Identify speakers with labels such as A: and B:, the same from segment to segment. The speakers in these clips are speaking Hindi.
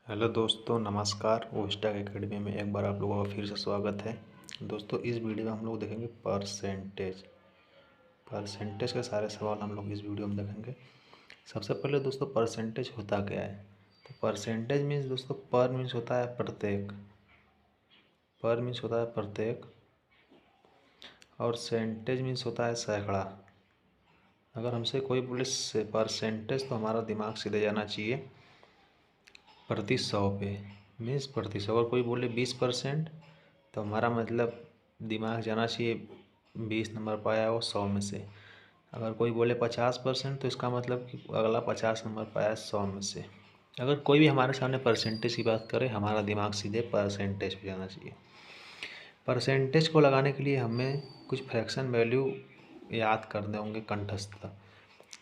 A: हेलो दोस्तों, नमस्कार। ओस्टक एकेडमी में एक बार आप लोगों का फिर से स्वागत है। दोस्तों, इस वीडियो में हम लोग देखेंगे परसेंटेज के सारे सवाल हम लोग इस वीडियो में देखेंगे। सबसे पहले दोस्तों, परसेंटेज होता क्या है? तो परसेंटेज मीन्स दोस्तों, पर मीन्स होता है प्रत्येक, और सेंटेज मीन्स होता है सैकड़ा। अगर हमसे कोई बोले से परसेंटेज, तो हमारा दिमाग सीधे जाना चाहिए प्रति 100 पे, मीन्स प्रति 100। अगर कोई बोले 20%, तो हमारा मतलब दिमाग जाना चाहिए 20 नंबर पाया हो 100 में से। अगर कोई बोले 50%, तो इसका मतलब कि अगला 50 नंबर पाया 100 में से। अगर कोई भी हमारे सामने परसेंटेज की बात करे, हमारा दिमाग सीधे परसेंटेज पे जाना चाहिए। परसेंटेज को लगाने के लिए हमें कुछ फ्रैक्शन वैल्यू याद करने होंगे कंठस्थ।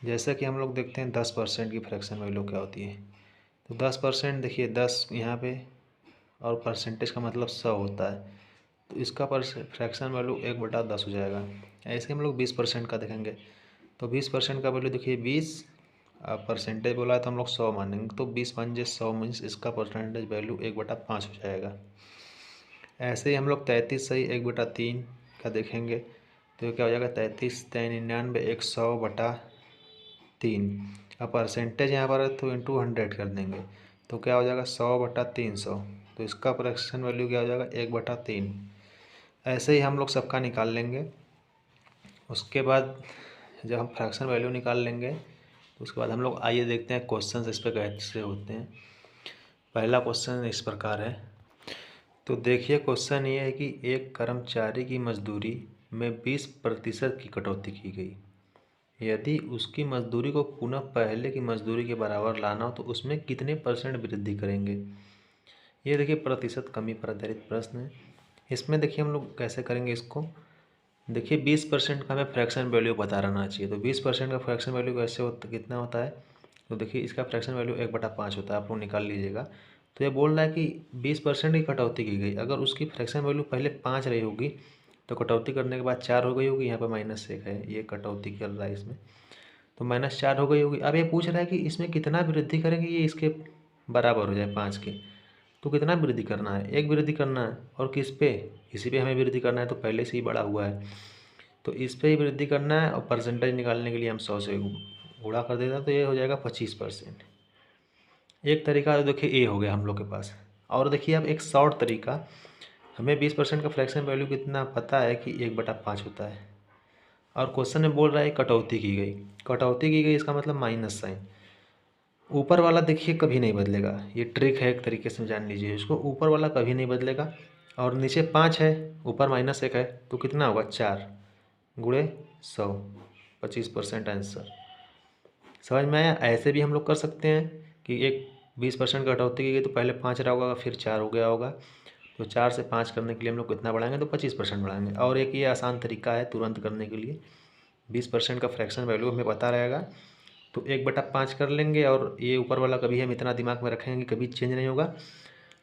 A: जैसे कि हम लोग देखते हैं 10% की फ्रैक्शन वैल्यू क्या होती है। तो 10% देखिए, 10 यहाँ पे, और परसेंटेज का मतलब 100 होता है, तो इसका फ्रैक्शन वैल्यू 1/10 हो जाएगा। ऐसे हम लोग 20% का देखेंगे, तो 20% का वैल्यू देखिए 20, परसेंटेज बोला है तो हम लोग 100 मानेंगे, तो 20 × 100 मीन्स इसका परसेंटेज वैल्यू 1/5 हो जाएगा। ऐसे ही हम लोग 33 सही 1/3 का देखेंगे, तो क्या हो जाएगा 33 3 99 100/3। अब परसेंटेज यहाँ पर है तो इंटू 100 कर देंगे, तो क्या हो जाएगा 100/300। तो इसका फ्रैक्शन वैल्यू क्या हो जाएगा 1/3। ऐसे ही हम लोग सबका निकाल लेंगे। उसके बाद जब हम फ्रैक्शन वैल्यू निकाल लेंगे, तो उसके बाद हम लोग आइए देखते हैं क्वेश्चन इस पर कैसे होते हैं। पहला क्वेश्चन इस प्रकार है। तो देखिए, क्वेश्चन ये है कि एक कर्मचारी की मजदूरी में 20% की कटौती की गई। यदि उसकी मजदूरी को पुनः पहले की मजदूरी के बराबर लाना हो, तो उसमें कितने % वृद्धि करेंगे? ये देखिए प्रतिशत कमी पर आधारित प्रश्न है। इसमें देखिए हम लोग कैसे करेंगे इसको। देखिए 20% का हमें फ्रैक्शन वैल्यू पता रहना चाहिए। तो 20% का फ्रैक्शन वैल्यू कैसे होता, कितना होता है? तो देखिए इसका फ्रैक्शन वैल्यू 1/5 होता है, आप लोग निकाल लीजिएगा। तो ये बोल रहा है कि 20% की कटौती की गई। अगर उसकी फ्रैक्शन वैल्यू पहले 5 रही होगी, तो कटौती करने के बाद 4 हो गई होगी। यहाँ पर -1 है, ये कटौती कर रहा है इसमें, तो -4 हो गई होगी। अब ये पूछ रहा है कि इसमें कितना वृद्धि करेंगे ये इसके बराबर हो जाए 5 के। तो कितना वृद्धि करना है? एक वृद्धि करना है, और किस पे? इसी पे हमें वृद्धि करना है, तो पहले से ही बड़ा हुआ है, तो इस पे ही वृद्धि करना है। और परसेंटेज निकालने के लिए हम 100 से गुणा कर देते हैं, तो ये हो जाएगा 25%। एक तरीका तो देखिए ये हो गया हम लोग के पास। और देखिए अब एक शॉर्ट तरीका, हमें 20% का फ्रैक्शन वैल्यू कितना पता है कि 1/5 होता है, और क्वेश्चन में बोल रहा है कटौती की गई। कटौती की गई इसका मतलब माइनस साइन। ऊपर वाला देखिए कभी नहीं बदलेगा, ये ट्रिक है एक तरीके से, जान लीजिए इसको। ऊपर वाला कभी नहीं बदलेगा, और नीचे 5 है, ऊपर -1 है, तो कितना होगा 4 गुणे 100, 25% आंसर। समझ में आया? ऐसे भी हम लोग कर सकते हैं कि एक 20% कटौती की गई, तो पहले 5 रहा होगा, फिर 4 हो गया होगा, तो 4 से 5 करने के लिए हम लोग कितना बढ़ाएंगे, तो 25% बढ़ाएंगे। और एक ये आसान तरीका है तुरंत करने के लिए। 20% का फ्रैक्शन वैल्यू हमें पता रहेगा, तो 1/5 कर लेंगे, और ये ऊपर वाला कभी हम इतना दिमाग में रखेंगे कभी चेंज नहीं होगा।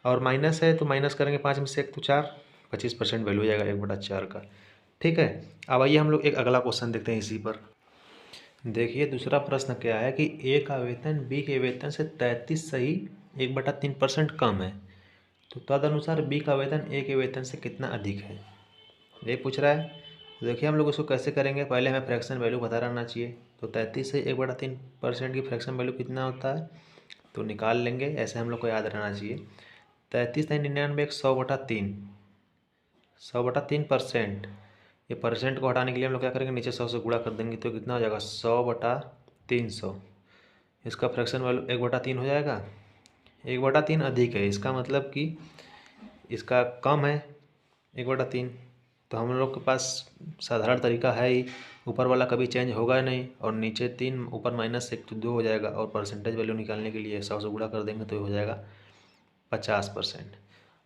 A: और माइनस है तो माइनस करेंगे 5 में से 1, तो 4, 25% वैल्यू हो जाएगा 1/4 का। ठीक है। अब आइए हम लोग एक अगला क्वेश्चन देखते हैं इसी पर। देखिए दूसरा प्रश्न क्या है कि ए का वेतन बी के वेतन से 33 सही 1/3% कम है, तो तदनुसार बी का वेतन ए के वेतन से कितना अधिक है, ये पूछ रहा है। तो देखिए हम लोग इसको कैसे करेंगे, पहले हमें फ्रैक्शन वैल्यू पता रहना चाहिए। तो 33 से 1/3% की फ्रैक्शन वैल्यू कितना होता है, तो निकाल लेंगे। ऐसे हम लोग को याद रहना चाहिए। 33 3 99 100/3, 100/3%। ये परसेंट को हटाने के लिए हम लोग क्या करेंगे, नीचे 100 से गुणा कर देंगे, तो कितना हो जाएगा 100/300। इसका फ्रैक्शन वैल्यू 1/3 हो जाएगा। 1/3 अधिक है, इसका मतलब कि इसका कम है 1/3। तो हम लोग के पास साधारण तरीका है ही, ऊपर वाला कभी चेंज होगा नहीं, और नीचे 3, ऊपर -1 तो 2 हो जाएगा। और परसेंटेज वैल्यू निकालने के लिए 100 से गुणा कर देंगे, तो हो जाएगा 50%।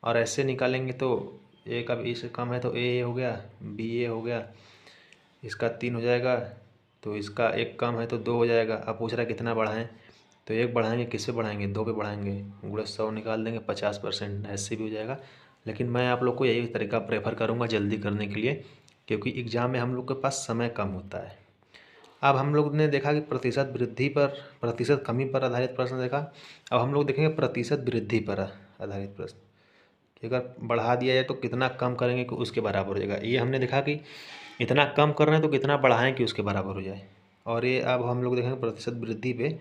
A: और ऐसे निकालेंगे तो ए का बी से कम है, तो ए हो गया, बी ए हो गया, इसका 3 हो जाएगा, तो इसका 1 कम है तो 2 हो जाएगा। अब पूछ रहा है कितना बढ़ाएं, तो 1 बढ़ाएंगे, किस पे बढ़ाएंगे, 2 पे बढ़ाएंगे, गुणे 100 निकाल देंगे, 50%। ऐसे भी हो जाएगा। लेकिन मैं आप लोग को यही तरीका प्रेफर करूँगा जल्दी करने के लिए, क्योंकि एग्ज़ाम में हम लोग के पास समय कम होता है। अब हम लोग ने देखा कि प्रतिशत वृद्धि पर प्रतिशत कमी पर आधारित प्रश्न देखा। अब हम लोग देखेंगे प्रतिशत वृद्धि पर आधारित प्रश्न कि अगर बढ़ा दिया जाए तो कितना कम करेंगे कि उसके बराबर हो जाएगा। ये हमने देखा कि इतना कम कर रहे हैं तो कितना बढ़ाएं कि उसके बराबर हो जाए। और ये अब हम लोग देखेंगे प्रतिशत वृद्धि पे,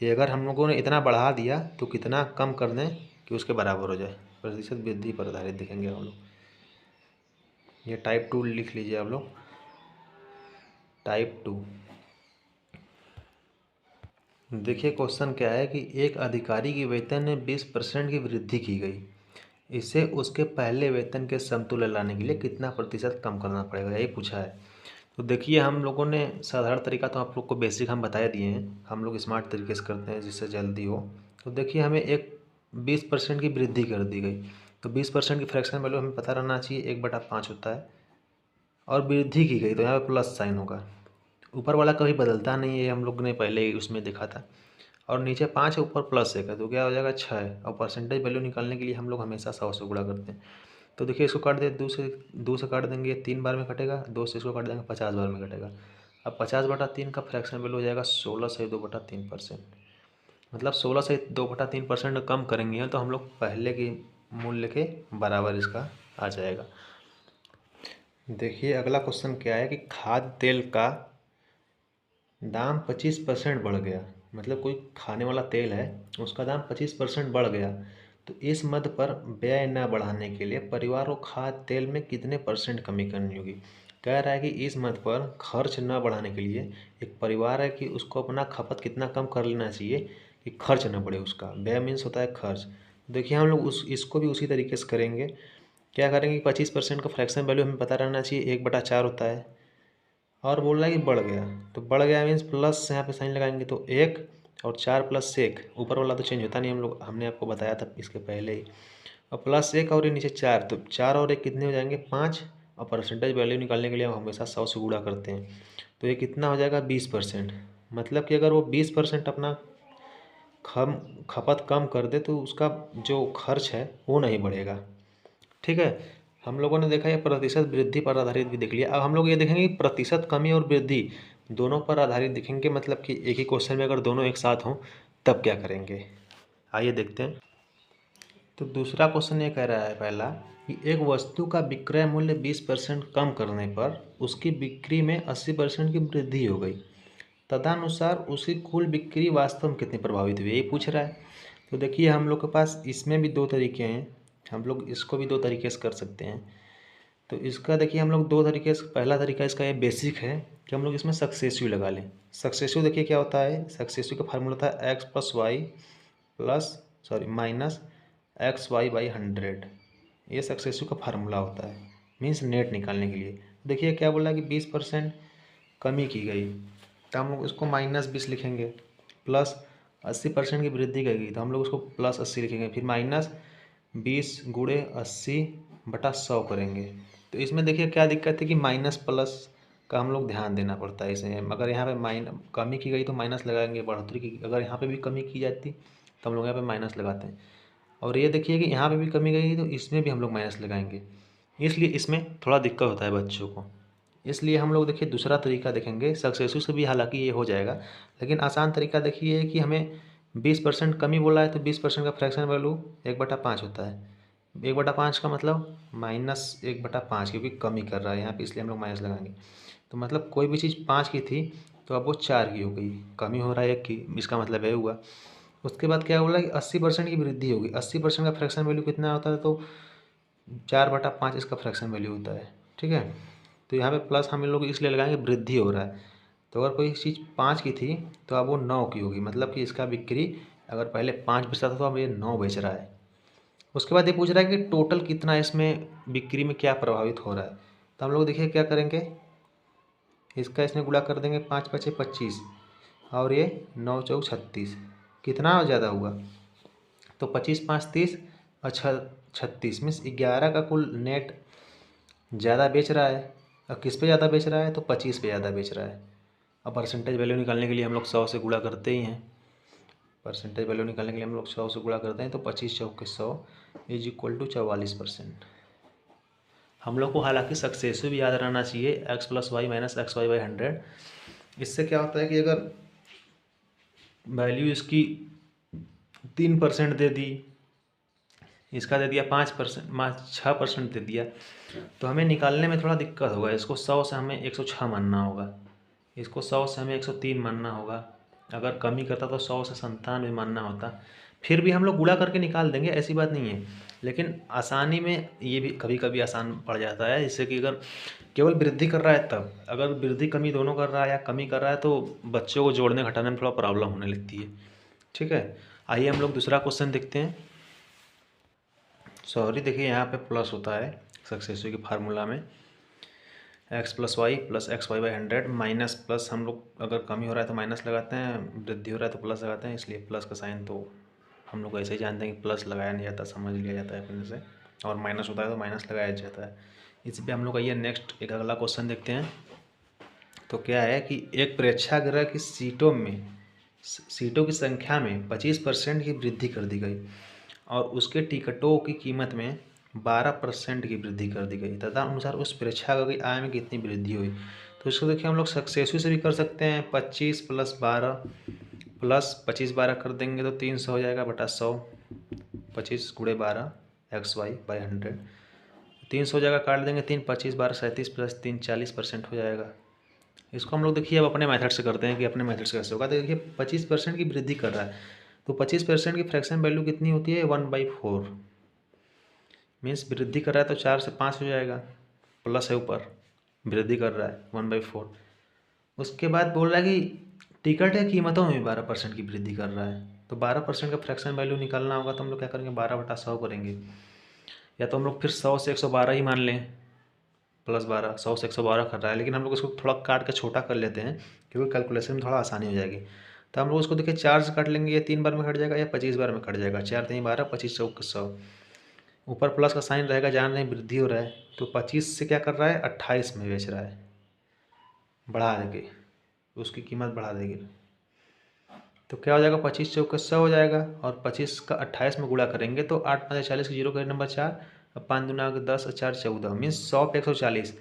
A: ये अगर हम लोगों ने इतना बढ़ा दिया तो कितना कम कर दें कि उसके बराबर हो जाए। प्रतिशत वृद्धि पर आधारित देखेंगे हम लोग। ये टाइप 2 लिख लीजिए आप लोग, टाइप 2। देखिए क्वेश्चन क्या है कि एक अधिकारी की वेतन में 20% की वृद्धि की गई, इसे उसके पहले वेतन के समतुल्य लाने के लिए कितना प्रतिशत कम करना पड़ेगा, यही पूछा है। तो देखिए हम लोगों ने साधारण तरीका तो आप लोग को बेसिक हम बता दिए हैं, हम लोग स्मार्ट तरीके से करते हैं जिससे जल्दी हो। तो देखिए हमें एक 20% की वृद्धि कर दी गई, तो 20% की फ्रैक्शन वैल्यू हमें पता रहना चाहिए, 1/5 होता है। और वृद्धि की गई तो यहाँ पे प्लस साइन होगा, ऊपर वाला कभी बदलता नहीं है, हम लोग ने पहले ही उसमें देखा था। और नीचे 5 है, ऊपर +1 है, तो क्या हो जाएगा 6 है। और परसेंटेज वैल्यू निकालने के लिए हम लोग हमेशा 100 से गुणा करते हैं। तो देखिए इसको काट दे, 2 से काट देंगे 3 बार में कटेगा, 2 से इसको काट देंगे 50 बार में कटेगा। अब 50/3 का फ्रैक्शन वैल्यू हो जाएगा 16 से 2/3%। मतलब 16 से 2/3% कम करेंगे तो हम लोग पहले की मूल्य के बराबर इसका आ जाएगा। देखिए अगला क्वेश्चन क्या है कि खाद्य तेल का दाम 25% बढ़ गया, मतलब कोई खाने वाला तेल है उसका दाम 25% बढ़ गया, तो इस मद पर व्यय न बढ़ाने के लिए परिवार को खाद्य तेल में कितने % कमी करनी होगी। कह रहा है कि इस मद पर खर्च न बढ़ाने के लिए एक परिवार है कि उसको अपना खपत कितना कम कर लेना चाहिए कि खर्च न बढ़े उसका। व्यय मीन्स होता है खर्च। देखिए हम लोग इसको भी उसी तरीके से करेंगे। क्या करेंगे, 25% का फ्रैक्शन वैल्यू हमें पता रहना चाहिए, 1/4 होता है। और बोल रहा है कि बढ़ गया, तो बढ़ गया मीन्स प्लस यहाँ पे साइन लगाएंगे तो 1 और 4+1, ऊपर वाला तो चेंज होता नहीं, हमने आपको बताया था इसके पहले ही। और +1 और ये नीचे 4, तो 4 और 1 कितने हो जाएंगे 5। और परसेंटेज वैल्यू निकालने के लिए हम हमेशा 100 से गुणा करते हैं, तो ये कितना हो जाएगा 20%। मतलब कि अगर वो 20% अपना खपत कम कर दे तो उसका जो खर्च है वो नहीं बढ़ेगा। ठीक है, हम लोगों ने देखा ये प्रतिशत वृद्धि पर आधारित भी देख लिया। अब हम लोग ये देखेंगे कि प्रतिशत कमी और वृद्धि दोनों पर आधारित देखेंगे, मतलब कि एक ही क्वेश्चन में अगर दोनों एक साथ हों तब क्या करेंगे, आइए देखते हैं। तो दूसरा क्वेश्चन ये कह रहा है पहला कि एक वस्तु का विक्रय मूल्य 20% कम करने पर उसकी बिक्री में 80% की वृद्धि हो गई, तदनुसार उसकी कुल बिक्री वास्तव में कितनी प्रभावित हुई, यही पूछ रहा है। तो देखिए हम लोग के पास इसमें भी 2 तरीके हैं, हम लोग इसको भी 2 तरीके से कर सकते हैं। तो इसका देखिए हम लोग 2 तरीके से, पहला तरीका इसका ये बेसिक है कि हम लोग इसमें सक्सेसिव लगा लें। सक्सेसिव देखिए क्या होता है, सक्सेसिव का फार्मूला होता है -XY/100। ये सक्सेसिव का फार्मूला होता है, मीन्स नेट निकालने के लिए। देखिए क्या बोला कि 20% कमी की गई, तो हम लोग इसको -20 लिखेंगे। प्लस 80% की वृद्धि करेगी तो हम लोग उसको +80 लिखेंगे, फिर -20 गुणे 80/100 करेंगे। तो इसमें देखिए क्या दिक्कत है कि माइनस प्लस का हम लोग ध्यान देना पड़ता है इसमें। अगर यहाँ पे कमी की गई तो माइनस लगाएंगे, बढ़ोतरी की अगर यहाँ पे भी कमी की जाती तो हम लोग यहाँ पे माइनस लगाते हैं। और ये देखिए कि यहाँ पे भी कमी गई तो इसमें भी हम लोग माइनस लगाएंगे, इसलिए इसमें थोड़ा दिक्कत होता है बच्चों को। इसलिए हम लोग देखिए दूसरा तरीका देखेंगे, सक्सेसिव से भी हालांकि ये हो जाएगा, लेकिन आसान तरीका देखिए कि हमें 20% कमी बोला है तो 20% का फ्रैक्शन वैल्यू 1/5 होता है। 1/5 का मतलब -1/5, क्योंकि कमी कर रहा है यहाँ पे इसलिए हम लोग माइनस लगाएंगे। तो मतलब कोई भी चीज़ 5 की थी तो अब वो 4 की हो गई, कमी हो रहा है 1 की, इसका मतलब ये हुआ। उसके बाद क्या बोला कि 80% की वृद्धि होगी। 80% का फ्रैक्शन वैल्यू कितना होता है, तो 4/5 इसका फ्रैक्शन वैल्यू होता है। ठीक है, तो यहाँ पे प्लस हम लोग इसलिए लगाएंगे वृद्धि हो रहा है। तो अगर कोई चीज़ 5 की थी तो अब वो 9 की होगी, मतलब कि इसका बिक्री अगर पहले 5 बेचता था तो अब ये 9 बेच रहा है। उसके बाद ये पूछ रहा है कि टोटल कितना इसमें बिक्री में क्या प्रभावित हो रहा है। तो हम लोग देखिए क्या करेंगे, इसका इसमें गुणा कर देंगे, 5×5 = 25 और ये 9×4 = 36, कितना ज़्यादा हुआ, तो 25×5 = 30 और 36 मीन्स 11 का कुल नेट ज़्यादा बेच रहा है। और किस पे ज़्यादा बेच रहा है, तो 25 पे ज़्यादा बेच रहा है। अब परसेंटेज वैल्यू निकालने के लिए हम लोग 100 से गुणा करते ही हैं। परसेंटेज वैल्यू निकालने के लिए हम लोग 100 से गुणा करते हैं, तो 25×4 = 44%। हम लोग को हालांकि सक्सेसिव याद रहना चाहिए, x + y - xy/100। इससे क्या होता है कि अगर वैल्यू इसकी 3% दे दी, इसका दे दिया 5%, 6% दे दिया, तो हमें निकालने में थोड़ा दिक्कत होगा। इसको 100 से हमें 106 मानना होगा, इसको 100 से हमें 103 मानना होगा। अगर कमी करता तो 100 से 97 मानना होता। फिर भी हम लोग गुणा करके निकाल देंगे, ऐसी बात नहीं है, लेकिन आसानी में ये भी कभी कभी आसान पड़ जाता है। जैसे कि अगर केवल वृद्धि कर रहा है तब, अगर वृद्धि कमी दोनों कर रहा है या कमी कर रहा है तो बच्चों को जोड़ने घटाने में थोड़ा प्रॉब्लम होने लगती है। ठीक है, आइए हम लोग दूसरा क्वेश्चन देखते हैं। सॉरी, देखिए यहाँ पे प्लस होता है सक्सेसिव के फार्मूला में, x plus y plus x y by 100 minus plus, हम लोग अगर कमी हो रहा है तो माइनस लगाते हैं, वृद्धि हो रहा है तो प्लस लगाते हैं, इसलिए प्लस का साइन तो हम लोग ऐसे ही जानते हैं कि प्लस लगाया नहीं जाता, समझ लिया जाता है अपने से, और माइनस होता है तो माइनस लगाया जाता है। इस पर हम लोग आइए नेक्स्ट एक अगला क्वेश्चन देखते हैं। तो क्या है कि एक प्रेक्षागृह की सीटों की संख्या में 25% की वृद्धि कर दी गई और उसके टिकटों की कीमत में 12% की वृद्धि कर दी गई, तदनुसार उस प्रेक्षागृह की आय में कितनी वृद्धि हुई। तो इसको देखिए हम लोग सक्सेसिव से भी कर सकते हैं, 25 प्लस 12 प्लस 25 12 कर देंगे तो 300 हो जाएगा बटा 100, 25 गुणे 12 एक्स वाई बाई 100, 300 हो जाएगा, काट देंगे 3, 25 12 37 प्लस 3 40% हो जाएगा। इसको हम लोग देखिए अब अपने मेथड से करते हैं कि अपने मेथड से कैसे होगा। तो देखिए 25% की वृद्धि कर रहा है, तो 25% की फ्रैक्शन वैल्यू कितनी होती है 1/4, मीन्स वृद्धि कर रहा है तो 4 से 5 हो जाएगा, प्लस है ऊपर, वृद्धि कर रहा है 1/4। उसके बाद बोल रहा है कि टिकट की कीमतों में भी 12% की वृद्धि कर रहा है, तो 12% का फ्रैक्शन वैल्यू निकालना होगा तो हम लोग क्या करेंगे 12/100 करेंगे, या तो हम लोग फिर 100 से 112 ही मान लें, प्लस 12, 100 से 112 कर रहा है, लेकिन हम लोग इसको थोड़ा काट के छोटा कर लेते हैं क्योंकि कैलकुलेशन में थोड़ा आसानी हो जाएगी। तो हम लोग उसको देखिए 4 से काट लेंगे, ये 3 बार में कट जाएगा या 25 बार में कट जाएगा, 4 3 12, 25 चौक 100, ऊपर प्लस का साइन रहेगा, जान रहे हैं वृद्धि हो रहा है, तो 25 से क्या कर रहा है 28 में बेच रहा है, बढ़ा देंगे, उसकी कीमत बढ़ा देंगे, तो क्या हो जाएगा 25 चौक 100 हो जाएगा, और 25 का 28 में गुणा करेंगे तो 8 5 40 की जीरो का नंबर 4, अब 5 दूना 10 और 4 14, मीन्स 100 पे 140,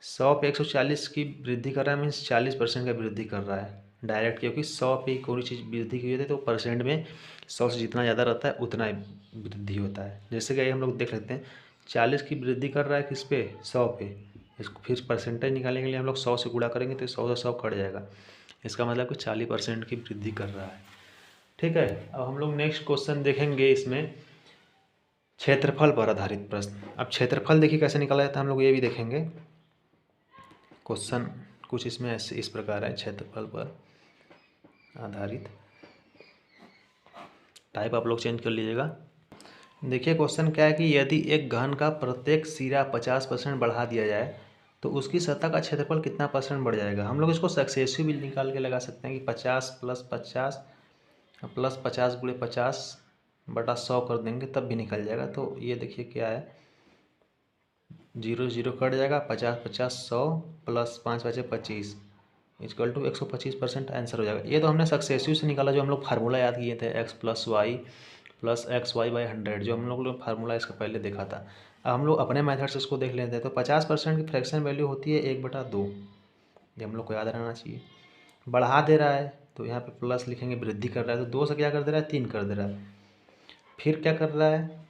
A: 100 पे 140 की वृद्धि कर रहा है, मीन्स 40% का वृद्धि कर रहा है डायरेक्ट, क्योंकि 100 पे कोई चीज़ वृद्धि की होती है तो परसेंट में 100 से जितना ज़्यादा रहता है उतना ही वृद्धि होता है। जैसे कि हम लोग देख लेते हैं 40 की वृद्धि कर रहा है किस पे 100 पे, इसको फिर परसेंटेज निकालने के लिए हम लोग 100 से गुणा करेंगे तो 100 से 100 कट जाएगा, इसका मतलब कि 40% की वृद्धि कर रहा है। ठीक है, अब हम लोग नेक्स्ट क्वेश्चन देखेंगे इसमें क्षेत्रफल पर आधारित प्रश्न। अब क्षेत्रफल देखिए कैसे निकाला जाता है हम लोग ये भी देखेंगे। क्वेश्चन कुछ इसमें ऐसे इस प्रकार है, क्षेत्रफल पर आधारित, टाइप आप लोग चेंज कर लीजिएगा। देखिए क्वेश्चन क्या है कि यदि एक घन का प्रत्येक सिरा 50% बढ़ा दिया जाए तो उसकी सतह का क्षेत्रफल कितना परसेंट बढ़ जाएगा। हम लोग इसको सक्सेसिव भी निकाल के लगा सकते हैं कि 50 प्लस 50 प्लस 50 गुणे 50 बटा 100 कर देंगे तब भी निकल जाएगा। तो ये देखिए क्या है, 0 0 कट जाएगा, 50 50 100 प्लस 5 5 25 इक्वल टू 125% आंसर हो जाएगा। ये तो हमने सक्सेसिव से निकाला, जो हम लोग फार्मूला याद किए थे x plus y plus x y by 100, जो हम लोग फार्मूला इसका पहले देखा था। अब हम लोग अपने मेथड से इसको देख लेते हैं। तो 50% की फ्रैक्शन वैल्यू होती है 1/2, ये हम लोग को याद रहना चाहिए। बढ़ा दे रहा है तो यहाँ पे प्लस लिखेंगे, वृद्धि कर रहा है तो 2 से क्या कर दे रहा है 3 कर दे रहा है। फिर क्या कर रहा है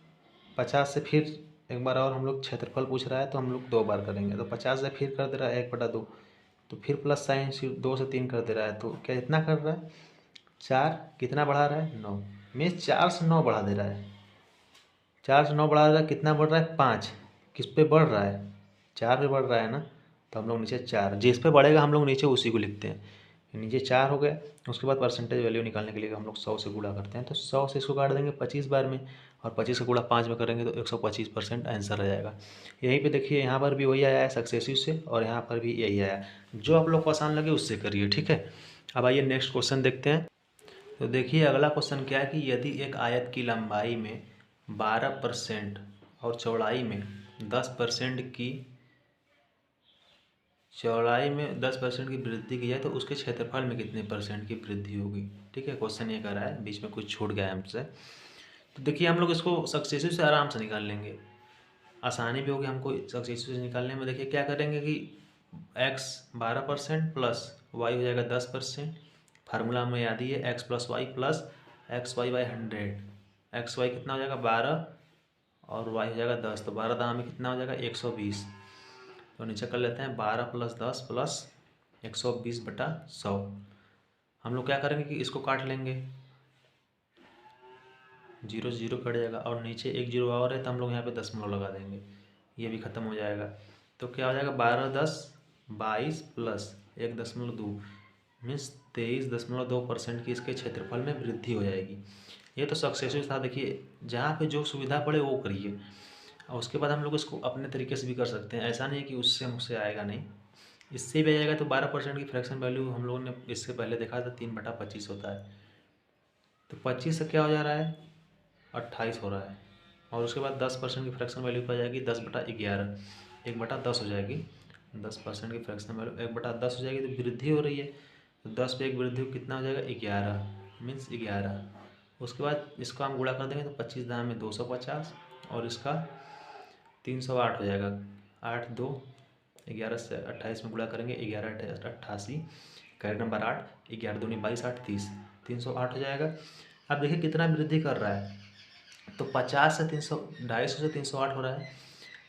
A: 50 से फिर एक बार और हम लोग क्षेत्रफल पूछ रहा है तो हम लोग 2 बार करेंगे, तो 50 से फिर कर दे रहा है 1/2, तो फिर प्लस साइन 2 से 3 कर दे रहा है, तो क्या इतना कर रहा है 4, कितना बढ़ा रहा है 9, मीन्स 4 से 9 बढ़ा दे रहा है, 4 से 9 बढ़ा दे रहा है, कितना बढ़ रहा है 5, किस पे बढ़ रहा है 4 पे बढ़ रहा है ना, तो हम लोग नीचे 4, जिस पे बढ़ेगा हम लोग नीचे उसी को लिखते हैं, नीचे 4 हो गया। उसके बाद परसेंटेज वैल्यू निकालने के लिए हम लोग 100 से गुणा करते हैं, तो 100 से इसको काट देंगे 25 बार में, और 25 का गुणा 5 में करेंगे तो 125% आंसर आ जाएगा। यहीं पे देखिए यहाँ पर भी वही आया है सक्सेसिव से, और यहाँ पर भी यही आया, जो आप लोग को आसान लगे उससे करिए। ठीक है, अब आइए नेक्स्ट क्वेश्चन देखते हैं। तो देखिए अगला क्वेश्चन क्या है कि यदि एक आयत की लंबाई में 12% और चौड़ाई में 10% की वृद्धि की जाए तो उसके क्षेत्रफल में कितने परसेंट की वृद्धि होगी। ठीक है, क्वेश्चन ये कर रहा है, बीच में कुछ छूट गया है हमसे। तो देखिए हम लोग इसको सक्सेसिव से आराम से निकाल लेंगे, आसानी भी होगी हमको सक्सेसिव से निकालने में। देखिए क्या करेंगे कि x 12% प्लस वाई हो जाएगा 10%। फार्मूला हमें याद ही है, x plus XY by 100। X y कितना हो जाएगा 12 और वाई हो जाएगा 10, तो 12 दाम में कितना हो जाएगा 120। तो नीचे कर लेते हैं 12 + 10 + 120/100। हम लोग क्या करेंगे कि इसको काट लेंगे, 0 से 0 कट जाएगा और नीचे एक 0 और है तो हम लोग यहाँ पे दशमलव लगा देंगे, ये भी ख़त्म हो जाएगा। तो क्या हो जाएगा 12 10 22 प्लस 1.2 मीन्स 23.2% की इसके क्षेत्रफल में वृद्धि हो जाएगी। ये तो सक्सेसफुल था। देखिए जहाँ पे जो सुविधा पड़े वो करिए, और उसके बाद हम लोग इसको अपने तरीके से भी कर सकते हैं। ऐसा नहीं है कि उससे मुझसे आएगा नहीं, इससे भी आ जाएगा। तो 12% की फ्रैक्शन वैल्यू हम लोगों ने इससे पहले देखा था 3/25 होता है, तो 25 से क्या हो जा रहा है 28 हो रहा है। और उसके बाद 10% की फ्रैक्शन वैल्यू पर जाएगी 10/11, 1/10 हो जाएगी। 10% की फ्रैक्शन वैल्यू 1/10 हो जाएगी, तो वृद्धि हो रही है। तो 10 पे एक वृद्धि कितना हो जाएगा 11 मीन्स 11। उसके बाद इसको हम गुणा कर देंगे तो 25 दाम में 250 और इसका 308 हो जाएगा। 8 2 11 से 28 में गुणा करेंगे 11 88, कैरेक्ट नंबर 8, 11 दूनी 22 8 30, 308 हो जाएगा। अब देखिए कितना वृद्धि कर रहा है, तो 50 से 300, 250 से 308 हो रहा है,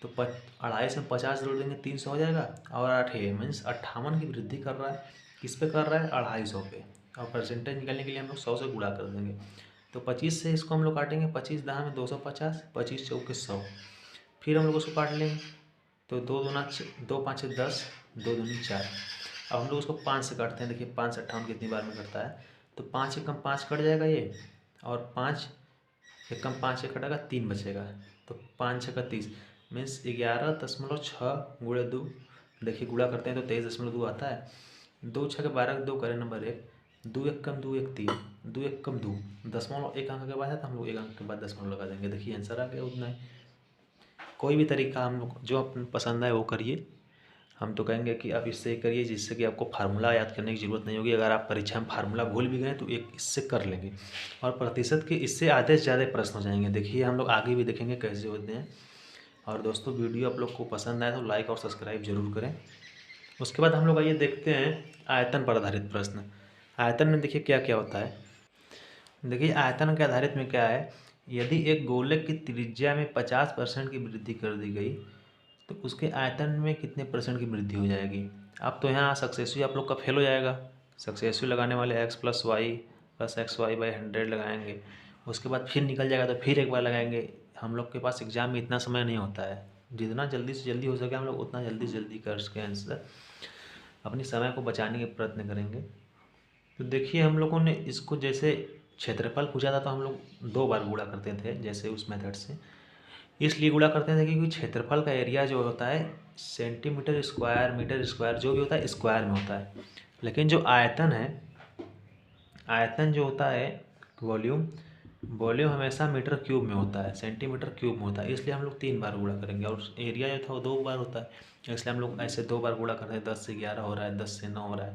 A: तो 2.5 में 50 जोड़ देंगे 300 हो जाएगा, और 8 है मीन्स 58 की वृद्धि कर रहा है। किस पे कर रहा है 250 पे, और परसेंटेज निकालने के लिए हम लोग 100 से गुणा कर देंगे। तो 25 से इसको हम लोग काटेंगे, 25 दहा में 250, 25 चौके 100, फिर हम लोग उसको काट लेंगे। तो 2 दूना 2 5 10, 2 दूनी 4। अब हम लोग उसको 5 से काटते हैं। देखिए 5 58 कितनी बार में कटता है, तो 5 एकम 5 कट जाएगा ये, और 5 एकम 5 से कटेगा 3 बचेगा, तो 5 6 का 30 मीन्स 11.6 गुणे 2। देखिए गुणा करते हैं तो 23.2 आता है। 2 6 के 12 2 करें नंबर 1, 2 1 कम 2 1 3, 2 1 कम 2, दशमलव एक अंक के बाद है तो हम लोग एक अंक के बाद दशमलव लगा देंगे। देखिए आंसर आ गया उतना ही। कोई भी तरीका हम लोग जो आपको पसंद आए वो करिए। हम तो कहेंगे कि आप इससे करिए जिससे कि आपको फार्मूला याद करने की ज़रूरत नहीं होगी। अगर आप परीक्षा में फार्मूला भूल भी गए तो एक इससे कर लेंगे, और प्रतिशत के इससे आधे से ज़्यादा प्रश्न हो जाएंगे। देखिए हम लोग आगे भी देखेंगे कैसे होते हैं। और दोस्तों वीडियो आप लोग को पसंद आए तो लाइक और सब्सक्राइब जरूर करें। उसके बाद हम लोग आइए देखते हैं आयतन पर आधारित प्रश्न। आयतन में देखिए क्या क्या होता है। देखिए आयतन के आधारित में क्या है, यदि एक गोलक की त्रिज्या में 50% की वृद्धि कर दी गई तो उसके आयतन में कितने % की वृद्धि हो जाएगी। अब तो यहाँ सक्सेसिव आप लोग का फेल हो जाएगा। सक्सेसिव लगाने वाले x + y + XY बाई 100 लगाएंगे, उसके बाद फिर निकल जाएगा तो फिर एक बार लगाएंगे। हम लोग के पास एग्जाम में इतना समय नहीं होता है, जितना जल्दी से जल्दी हो सके हम लोग उतना जल्दी से जल्दी कर सकें आंसर, अपनी समय को बचाने के प्रयत्न करेंगे। तो देखिए हम लोगों ने इसको जैसे क्षेत्रफल पूछा था तो हम लोग 2 बार गुणा करते थे जैसे उस मेथड से। इसलिए गुणा करते थे क्योंकि क्षेत्रफल का एरिया जो होता है सेंटीमीटर स्क्वायर मीटर स्क्वायर जो भी होता है स्क्वायर में होता है, लेकिन जो आयतन है, आयतन जो होता है वॉल्यूम, वॉल्यूम हमेशा मीटर क्यूब में होता है, सेंटीमीटर क्यूब में होता है। इसलिए हम लोग 3 बार गुणा करेंगे, और एरिया जो था वो 2 बार होता है, इसलिए हम लोग ऐसे 2 बार गुणा करते हैं। 10 से 11 हो रहा है, 10 से 9 हो रहा है,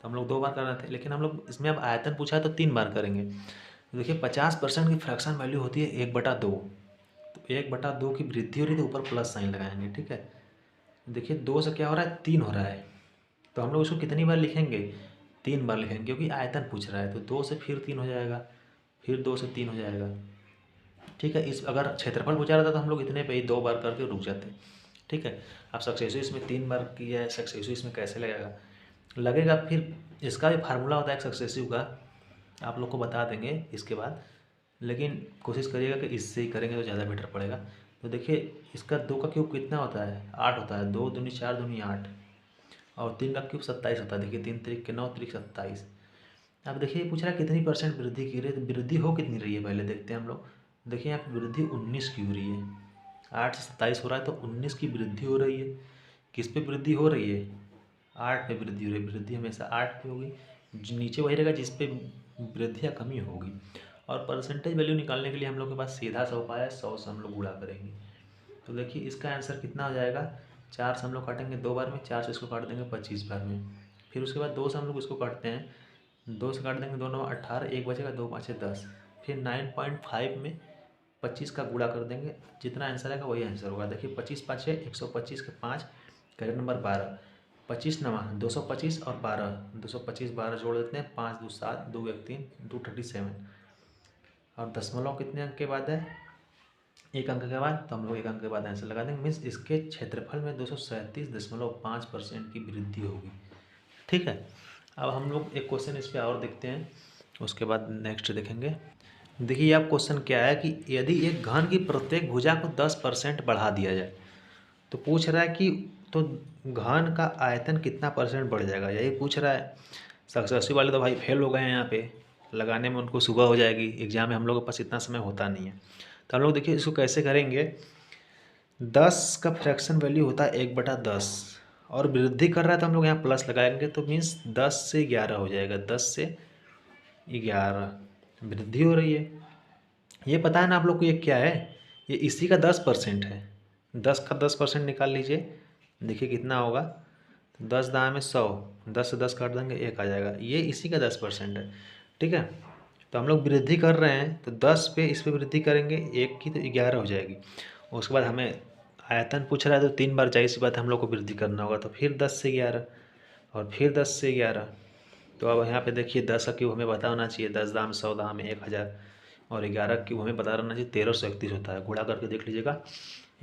A: तो हम लोग 2 बार कर रहे थे। लेकिन हम लोग इसमें अब आयतन पूछा है तो 3 बार करेंगे। देखिए 50% की फ्रैक्शन वैल्यू होती है 1/2, तो 1/2 की वृद्धि हो रही है तो ऊपर प्लस साइन लगाएंगे, ठीक है। देखिए 2 से क्या हो रहा है 3 हो रहा है, तो हम लोग इसको कितनी बार लिखेंगे 3 बार लिखेंगे, क्योंकि आयतन पूछ रहा है। तो 2 से फिर 3 हो जाएगा, फिर 2 से 3 हो जाएगा, ठीक है। इस अगर क्षेत्रफल पूछा रहता तो हम लोग इतने पे ही 2 बार करके रुक जाते, ठीक है। अब सक्सेसिव इसमें 3 बार किया है, सक्सेसिव इसमें कैसे लगेगा। फिर इसका भी फार्मूला होता है सक्सेसिव का, आप लोग को बता देंगे इसके बाद, लेकिन कोशिश करिएगा कि इससे ही करेंगे तो ज़्यादा बेटर पड़ेगा। तो देखिए इसका 2 का क्यूब कितना होता है 8 होता है, 2 दूनी 4 दूनी 8, और 3 का क्यूब 27 होता है। देखिए 3 3 के 9 3 27। अब देखिए पूछ रहा है कितनी % वृद्धि की रही है, तो वृद्धि हो कितनी रही है पहले देखते हैं हम लोग। देखिए यहाँ पर वृद्धि 19 की हो रही है, 8 से 27 हो रहा है तो 19 की वृद्धि हो रही है। किस पे वृद्धि हो रही है 8 पे वृद्धि हो रही है। वृद्धि हमेशा 8 पे होगी, नीचे वही रहेगा जिस पे वृद्धि या कमी होगी। और परसेंटेज वैल्यू निकालने के लिए हम लोग के पास सीधा सा उपाय है, 100 से हम लोग गुणा करेंगे। तो देखिए इसका आंसर कितना हो जाएगा, 4 से हम लोग काटेंगे 2 बार में, 4 से इसको काट देंगे 25 बार में, फिर उसके बाद 2 से हम लोग इसको काटते हैं, 2 से काट देंगे 2 9 18, एक बचेगा 2 5 10, फिर 9.5 में 25 का गुणा कर देंगे, जितना आंसर आएगा वही आंसर होगा। देखिए 25 5 125 के 5, करेक्ट नंबर 12, 25 नवा 225 और 12, 225 12 जोड़ देते हैं, 5 2 7 2 1 3 237। और दशमलव कितने अंक के बाद है? एक अंक के बाद, तो हम लोग एक अंक के बाद आंसर लगा देंगे। मीन्स इसके क्षेत्रफल में 237.5% की वृद्धि होगी। ठीक है, अब हम लोग एक क्वेश्चन इस पर और देखते हैं, उसके बाद नेक्स्ट देखेंगे। देखिए अब क्वेश्चन क्या है कि यदि एक घन की प्रत्येक भुजा को 10% बढ़ा दिया जाए, तो पूछ रहा है कि तो घन का आयतन कितना परसेंट बढ़ जाएगा, यही पूछ रहा है। सक्सेसिव वाले तो भाई फेल हो गए हैं, यहाँ पे लगाने में उनको सुबह हो जाएगी, एग्जाम में हम लोग के पास इतना समय होता नहीं है। तो हम लोग देखिए इसको कैसे करेंगे। 10 का फ्रैक्शन वैल्यू होता है 1/10, और वृद्धि कर रहा है तो हम लोग यहाँ प्लस लगाएंगे, तो मीन्स 10 से 11 हो जाएगा, 10 से 11 वृद्धि हो रही है। ये पता है ना आप लोग को ये क्या है? ये इसी का 10% है। 10 का 10% निकाल लीजिए, देखिए कितना होगा। 10 दाएँ में 100, 10 से 10 काट देंगे 1 आ जाएगा, ये इसी का 10% है। ठीक है, तो हम लोग वृद्धि कर रहे हैं, तो 10 पे इस पे वृद्धि करेंगे 1 की, तो 11 हो जाएगी। उसके बाद हमें आयतन पूछ रहा है, तो 3 बार जाहिर सी बात हम लोग को वृद्धि करना होगा, तो फिर 10 से 11 और फिर 10 से 11। तो अब यहाँ पे देखिए 10 का क्यूब हमें पता होना चाहिए, 10 दाम 100 दाम 1000, और 11 क्यूब हमें पता रहना चाहिए 1331 होता है। गुणा करके देख लीजिएगा,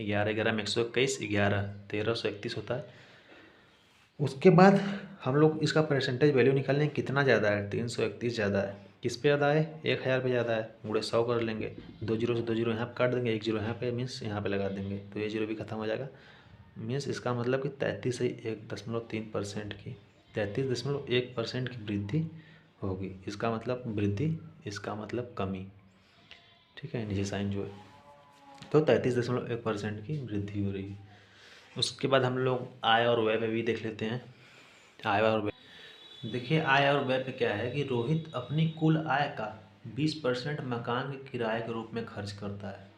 A: 11 11 में 121, 11 1331 होता है। उसके बाद हम लोग इसका परसेंटेज वैल्यू निकालेंगे, कितना ज़्यादा है? 331 ज़्यादा है। किस पे ज़्यादा है? 1000 पे ज़्यादा है, गुणे 100 कर लेंगे, 2 जीरो से 2 जीरो यहाँ पे काट देंगे, 1 जीरो यहाँ पे, मीन्स यहाँ पे लगा देंगे, तो ये जीरो भी खत्म हो जाएगा। मीन्स इसका मतलब कि 33.1% की 33.1% की वृद्धि होगी। इसका मतलब वृद्धि, इसका मतलब कमी। ठीक है, नीचे साइन जो है, तो 33.1% की वृद्धि हो रही है। उसके बाद हम लोग आय और व्यय में भी देख लेते हैं। आय और व्यय, देखिए आय और व्यय पे क्या है कि रोहित अपनी कुल आय का 20% मकान के किराए के रूप में खर्च करता है,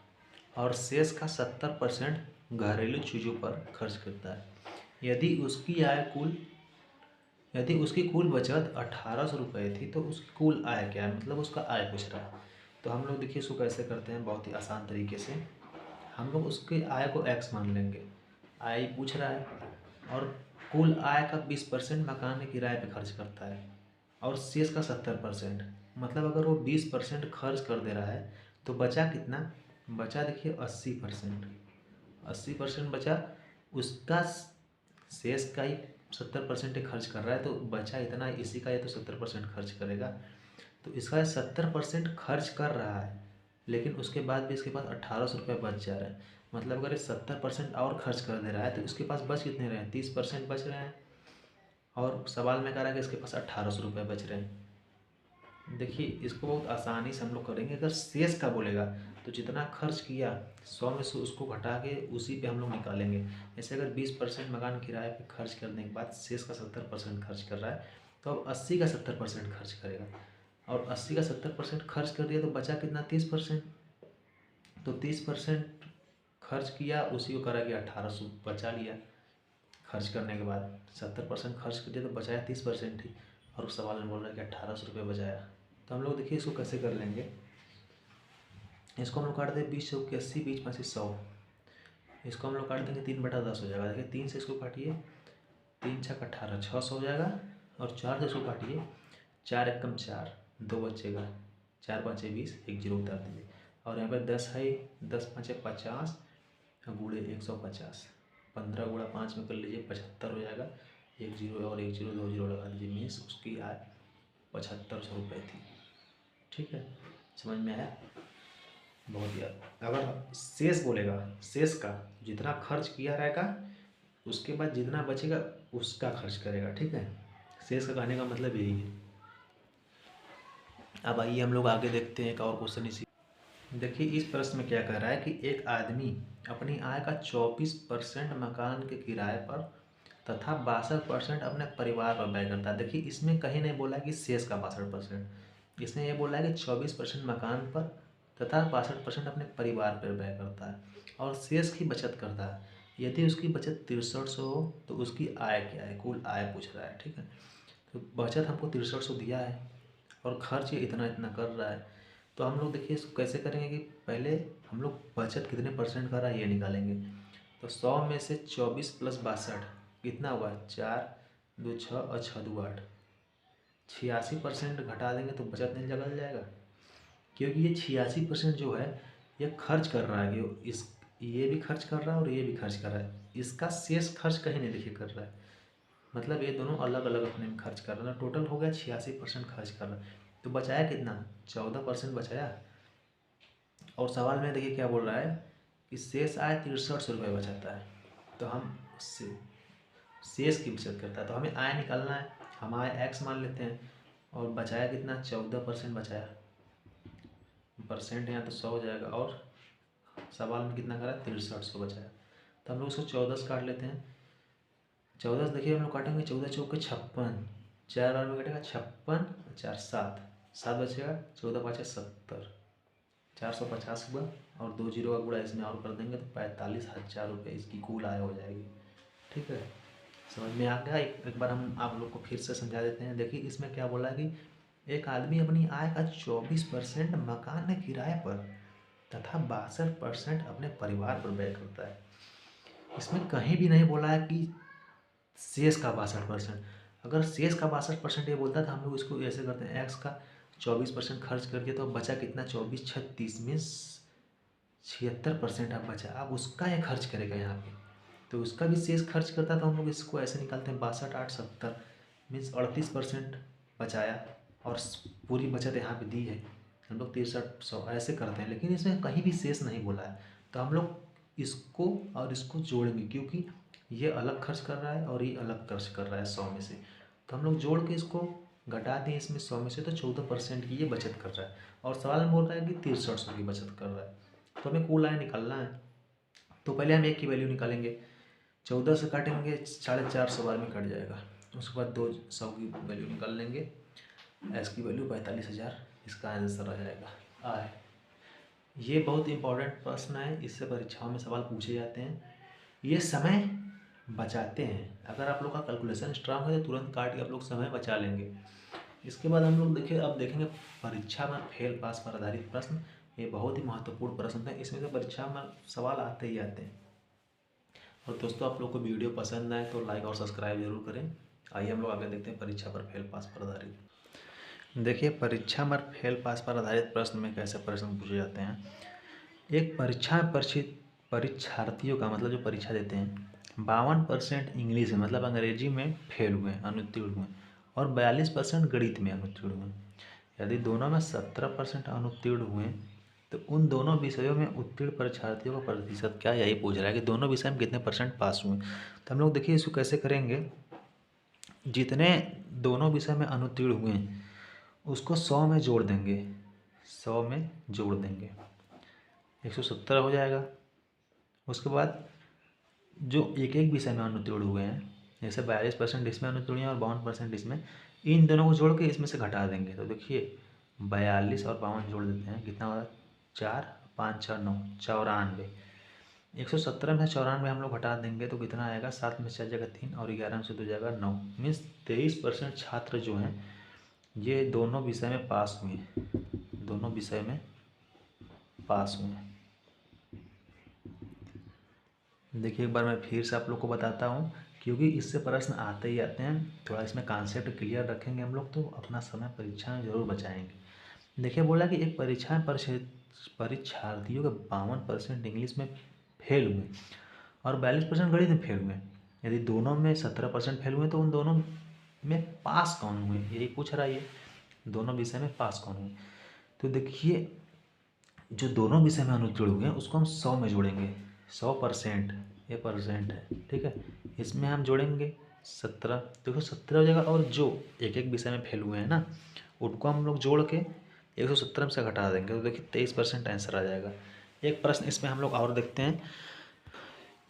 A: और शेष का 70% घरेलू चीज़ों पर खर्च करता है। यदि उसकी कुल बचत 1800 रुपये थी, तो उसकी कुल आय क्या है? मतलब उसका आय पूछ रहा है। तो हम लोग देखिए इसको कैसे करते हैं, बहुत ही आसान तरीके से। हम लोग उसकी आय को x मान लेंगे, आय पूछ रहा है, और कुल आय का 20% मकान के किराए पे खर्च करता है, और शेष का 70%। मतलब अगर वो 20% खर्च कर दे रहा है, तो बचा कितना? बचा देखिए 80%। 80% बचा, उसका शेष का ही 70% खर्च कर रहा है, तो बचा इतना, इसी का ये तो 70% खर्च करेगा। तो इसका 70% खर्च कर रहा है, लेकिन उसके बाद भी इसके पास 1800 रुपये बच जा रहा है। मतलब अगर ये 70% और खर्च कर दे रहा है, तो इसके पास बच कितने रहे हैं? 30% बच रहे हैं, और सवाल में कह रहा है कि इसके पास 1800 रुपये बच रहे हैं। देखिए इसको बहुत आसानी से हम लोग करेंगे। अगर शेष का बोलेगा, तो जितना खर्च किया 100 में से उसको घटा के उसी पे हम लोग निकालेंगे। जैसे अगर 20% मकान किराए पे खर्च करने के बाद शेष का 70% खर्च कर रहा है, तो अब 80 का 70% खर्च करेगा, और 80 का 70% खर्च कर दिया, तो बचा कितना? 30%। तो 30% खर्च किया, उसी को करा कि 1800 बचा लिया। खर्च करने के बाद 70% खर्च कर दिया, तो बचाया 30% ही, और उस सवाल में बोल रहा है कि 1800 रुपये बचाया। तो हम लोग देखिए इसको कैसे कर लेंगे। इसको हम लोग काट दें 20 से 80, 20 में से 100, इसको हम लोग काट देंगे 3/10 हो जाएगा। देखिए 3 से इसको काटिए, 3 छक 18, 600 हो जाएगा, और 4 से इसको काटिए, 4 एकम 4, 2 बचेगा, 4 5 20, 1 जीरो उतार दीजिए, और यहाँ पर 10 है, 10 5 50, गुणे 150, 15 गुणा 5 में कर लीजिए, 75 हो जाएगा। 1 जीरो और 1 जीरो 2 जीरो लगा दीजिए, मीन्स उसकी आय 7500 रुपये थी। ठीक है, समझ में आया? बहुत ही। अगर शेष बोलेगा, शेष का जितना खर्च किया रहेगा, उसके बाद जितना बचेगा उसका खर्च करेगा। ठीक है, शेष का कहने का मतलब यही है। अब आइए हम लोग आगे देखते हैं एक और क्वेश्चन इसी। देखिए इस प्रश्न में क्या कह रहा है कि एक आदमी अपनी आय का 24% मकान के किराए पर तथा 62% अपने परिवार पर व्यय करता है। देखिए इसमें कहीं नहीं बोला कि शेष का 62%, इसने ये बोला है कि 24% मकान पर तथा 62% अपने परिवार पर व्यय करता है, और शेष की बचत करता है। यदि उसकी बचत 6300 हो, तो उसकी आय क्या है? कुल आय पूछ रहा है। ठीक है, तो बचत हमको 6300 दिया है, और खर्च ये इतना इतना कर रहा है। तो हम लोग देखिए इसको कैसे करेंगे कि पहले हम लोग बचत कितने परसेंट कर रहा है ये निकालेंगे। तो 100 में से 24 + 62, कितना हुआ 4 2 6 और 6 2 8, 86% घटा देंगे तो बचत नहीं निकल जाएगा। क्योंकि ये 86% जो है ये खर्च कर रहा है, ये भी खर्च कर रहा है और ये भी खर्च कर रहा है। इसका शेष खर्च कहीं नहीं देखिए कर रहा है, मतलब ये दोनों अलग अलग अपने में खर्च कर रहे हैं। टोटल हो गया 86% खर्च कर रहा है, तो बचाया कितना 14% बचाया। और सवाल में देखिए क्या बोल रहा है कि शेष आय 63 रुपये बचाता है, तो हम शेष की बचत करता है, तो हमें आय निकालना है। हम आय एक्स मान लेते हैं और बचाया कितना 14% बचाया, परसेंट यहाँ तो 100 हो जाएगा और सवाल में कितना करा 6300 बचाया, तो हम लोग उसको 14 से काट लेते हैं। 14 देखिए हम लोग काटेंगे 14 चौके 56, 4 बार में कटेगा 56, 4 7, 7 बचेगा 14 5 70, 450 हुआ और 2 जीरो का गुणा इसमें और कर देंगे तो 45,000 रुपये इसकी कुल आय हो जाएगी। ठीक है, समझ में आ गया। एक बार हम आप लोग को फिर से समझा देते हैं। देखिए इसमें क्या बोला है कि एक आदमी अपनी आय का 24% मकान किराए पर तथा 62% अपने परिवार पर व्यय करता है। इसमें कहीं भी नहीं बोला है कि शेष का 62%। अगर शेष का 62% ये बोलता था, हम लोग इसको ऐसे करते हैं, एक्स का 24% खर्च करके तो बचा कितना 24 36 में 76% अब बचा। अब उसका ये खर्च करेगा यहाँ पे, तो उसका भी शेष खर्च करता तो हम लोग इसको ऐसे निकालते हैं 62 8 70 मीन्स 38% बचाया और पूरी बचत यहाँ पे दी है, हम लोग 6300 ऐसे करते हैं। लेकिन इसमें कहीं भी शेष नहीं बोला है, तो हम लोग इसको और इसको जोड़ेंगे, क्योंकि ये अलग खर्च कर रहा है और ये अलग खर्च कर रहा है 100 में से, तो हम लोग जोड़ के इसको घटा दें इसमें 100 में से, तो 14% की ये बचत कर रहा है। और सवाल में बोल रहा है कि 6300 की बचत कर रहा है, तो हमें कुल आय निकालना है। तो पहले हम एक की वैल्यू निकालेंगे, 14 से काटेंगे 450 बार में कट जाएगा, उसके बाद 200 की वैल्यू निकाल लेंगे, एस की वैल्यू 45,000, इसका आंसर आ जाएगा आय। ये बहुत इंपॉर्टेंट प्रश्न है, इससे परीक्षाओं में सवाल पूछे जाते हैं। ये समय बचाते हैं, अगर आप लोग का कैलकुलेशन स्ट्रांग है तो तुरंत काट के आप लोग समय बचा लेंगे। इसके बाद हम लोग अब देखेंगे परीक्षा में फेल पास पर आधारित प्रश्न। ये बहुत ही महत्वपूर्ण प्रश्न है, इसमें से परीक्षा में सवाल आते ही आते हैं। और दोस्तों आप लोग को वीडियो पसंद आए तो लाइक और सब्सक्राइब जरूर करें। आइए हम लोग आगे देखते हैं परीक्षा पर फेल पास पर आधारित। देखिए परीक्षा पर फेल पास पर आधारित प्रश्न में कैसे प्रश्न पूछे जाते हैं। एक परीक्षा में परीक्षार्थियों का मतलब जो परीक्षा देते हैं 52% इंग्लिश में मतलब अंग्रेजी में फेल हुए अनुत्तीर्ण हुए और 42% गणित में अनुत्तीर्ण हुए। यदि दोनों में 17% अनुत्तीर्ण हुए तो उन दोनों विषयों में उत्तीर्ण परीक्षार्थियों का प्रतिशत क्या, यही पूछ रहा है कि दोनों विषय में कितने परसेंट पास हुए। तो हम लोग देखिए इसको कैसे करेंगे, जितने दोनों विषय में अनुत्तीर्ण हुए उसको 100 में जोड़ देंगे, 100 में जोड़ देंगे 170 हो जाएगा। उसके बाद जो एक एक विषय में अनुत्तीर्ण हुए हैं, जैसे 42% इसमें अनुत्तीर्ण है और 52% इसमें, इन दोनों को जोड़ के इसमें से घटा देंगे। तो देखिए 42 और 52 जोड़ देते हैं, कितना हो रहा है 4 5 6 9 94। 170 में 94 हम लोग घटा देंगे तो कितना आएगा, 7 में 4 जगह 3 और 11 में से 2 जगह 9 मीन्स 23% छात्र जो हैं ये दोनों विषय में पास हुए, दोनों विषय में पास हुए। देखिए एक बार मैं फिर से आप लोग को बताता हूँ, क्योंकि इससे प्रश्न आते ही आते हैं, थोड़ा इसमें कॉन्सेप्ट क्लियर रखेंगे हम लोग तो अपना समय परीक्षा में जरूर बचाएंगे। देखिए बोला कि एक परीक्षा में परीक्षार्थियों के 52% इंग्लिश में फेल हुए और 42% गणित में फेल हुए। यदि दोनों में 17% फेल हुए तो उन दोनों में पास कौन हुए, यही पूछ रहा है, ये दोनों विषय में पास कौन हुए। तो देखिए जो दोनों विषय में अनुत्तीर्ण हुए हैं उसको हम 100 में जोड़ेंगे, 100% ये परसेंट है, ठीक है। इसमें हम जोड़ेंगे 17, देखो 17 हो जाएगा, और जो एक एक विषय में फेल हुए हैं ना उनको हम लोग जोड़ के 170 से घटा देंगे, तो देखिए 23% आंसर आ जाएगा। एक प्रश्न इसमें हम लोग और देखते हैं।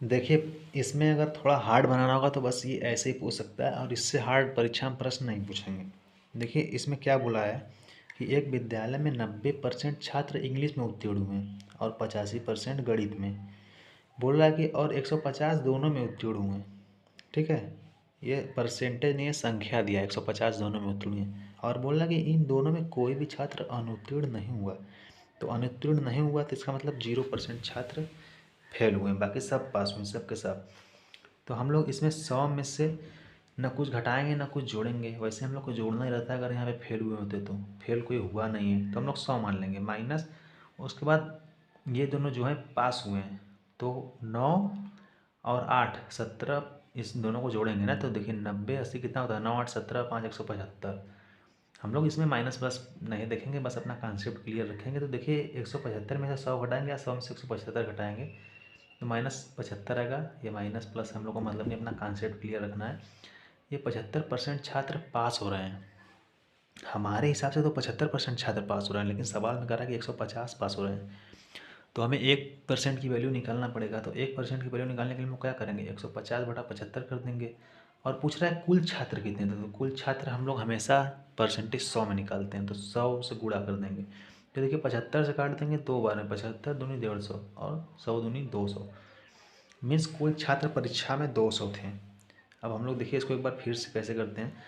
A: देखिए इसमें अगर थोड़ा हार्ड बनाना होगा तो बस ये ऐसे ही पूछ सकता है, और इससे हार्ड परीक्षा में प्रश्न नहीं पूछेंगे। देखिए इसमें क्या बोला है कि एक विद्यालय में 90% छात्र इंग्लिश में उत्तीर्ण हुए और 85% गणित में। बोल रहा है कि और 150 दोनों में उत्तीर्ण हुए, ठीक है। ये परसेंटेज नहीं है, संख्या दिया 150 दोनों में उत्तीर्ण हुए, और बोल रहा है कि इन दोनों में कोई भी छात्र अनुत्तीर्ण नहीं हुआ। तो अनुत्तीर्ण नहीं हुआ तो इसका मतलब 0% छात्र फेल हुए, बाकी सब पास हुए, सब के सब। तो हम लोग इसमें 100 में से न कुछ घटाएंगे न कुछ जोड़ेंगे। वैसे हम लोग को जोड़ना ही रहता है, अगर यहाँ पे फेल हुए होते तो। फेल कोई हुआ नहीं है तो हम लोग 100 मान लेंगे, माइनस उसके बाद ये दोनों जो है पास हुए हैं, तो 9 और 8 17, इस दोनों को जोड़ेंगे ना तो देखिए 90 80 कितना होता है, 9 8 17 5 175। हम लोग इसमें माइनस प्लस नहीं देखेंगे, बस अपना कॉन्सेप्ट क्लियर रखेंगे। तो देखिए 175 में से 100 घटाएंगे या 100 में से 175 घटाएंगे तो -75 आएगा। ये माइनस प्लस हम लोग को मतलब नहीं, अपना कॉन्सेप्ट क्लियर रखना है। ये 75% छात्र पास हो रहे हैं, हमारे हिसाब से तो 75% छात्र पास हो रहे हैं, लेकिन सवाल में कह रहा है कि 150 पास हो रहे हैं। तो हमें 1% की वैल्यू निकालना पड़ेगा। तो 1% की वैल्यू निकालने के लिए हम क्या करेंगे, 150/75 कर देंगे। और पूछ रहा है कुल छात्र कितने थे, तो कुल छात्र हम लोग हमेशा परसेंटेज 100 में निकालते हैं, तो 100 से गुणा कर देंगे। तो देखिए 75 से काट देंगे 2 बार में, 75 दूनी 150 और 100 दूनी 200, मीन्स कुल छात्र परीक्षा में 200 थे। अब हम लोग देखिए इसको एक बार फिर से कैसे करते हैं।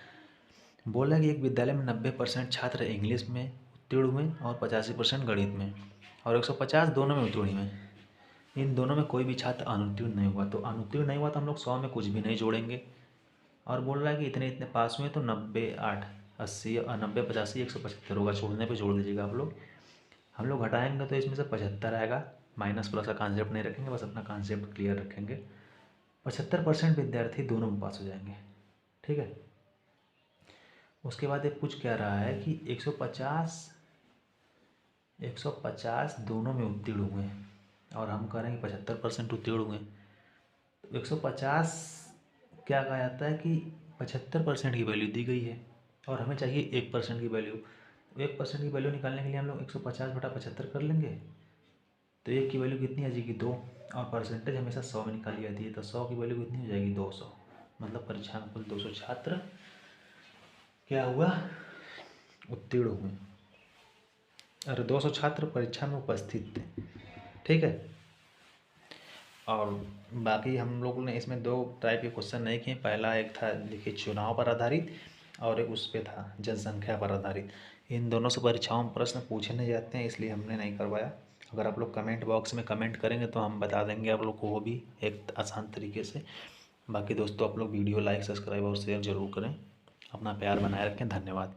A: बोला कि एक विद्यालय में 90% छात्र इंग्लिश में उत्तीर्ण हुए और 85% गणित में, और 150 दोनों में उत्तीर्ण हुए। इन दोनों में कोई भी छात्र अनुत्तीर्ण नहीं हुआ। तो अनुत्तीर्ण नहीं हुआ तो हम लोग 100 में कुछ भी नहीं जोड़ेंगे। और बोल रहा है कि इतने इतने पास हुए, तो 90 8 80 90 85 175 होगा, छोड़ने पे जोड़ दीजिएगा आप लोग। हम लोग घटाएंगे तो इसमें से 75 आएगा। माइनस प्लस का कॉन्सेप्ट नहीं रखेंगे, बस अपना कॉन्सेप्ट क्लियर रखेंगे। 75% विद्यार्थी दोनों में पास हो जाएंगे, ठीक है। उसके बाद ये पूछ क्या रहा है कि 150 दोनों में उत्तीर्ण हुए हैं, और हम कह रहे हैं कि 75% उत्तीर्ण हुए। तो 150 क्या कहा जाता है कि 75% की वैल्यू दी गई है, और हमें चाहिए 1% की वैल्यू। तो 1% की वैल्यू निकालने के लिए हम लोग 150/75 कर लेंगे। तो 1 की वैल्यू कितनी आ जाएगी 2, और परसेंटेज हमेशा 100 में निकाली जाती है, तो 100 की वैल्यू कितनी हो जाएगी 200। मतलब परीक्षा में कुल 200 छात्र क्या हुआ, उत्तीर्ण हुए। अरे 200 छात्र परीक्षा में उपस्थित थे, ठीक है। और बाकी हम लोगों ने इसमें 2 टाइप के क्वेश्चन नहीं किए। पहला एक था देखिए चुनाव पर आधारित, और एक उस पर था जनसंख्या पर आधारित। इन दोनों से परीक्षाओं में प्रश्न पूछे नहीं जाते हैं, इसलिए हमने नहीं करवाया। अगर आप लोग कमेंट बॉक्स में कमेंट करेंगे तो हम बता देंगे आप लोग को, वो भी एक आसान तरीके से। बाकी दोस्तों आप लोग वीडियो लाइक सब्सक्राइब और शेयर जरूर करें। अपना प्यार बनाए रखें। धन्यवाद।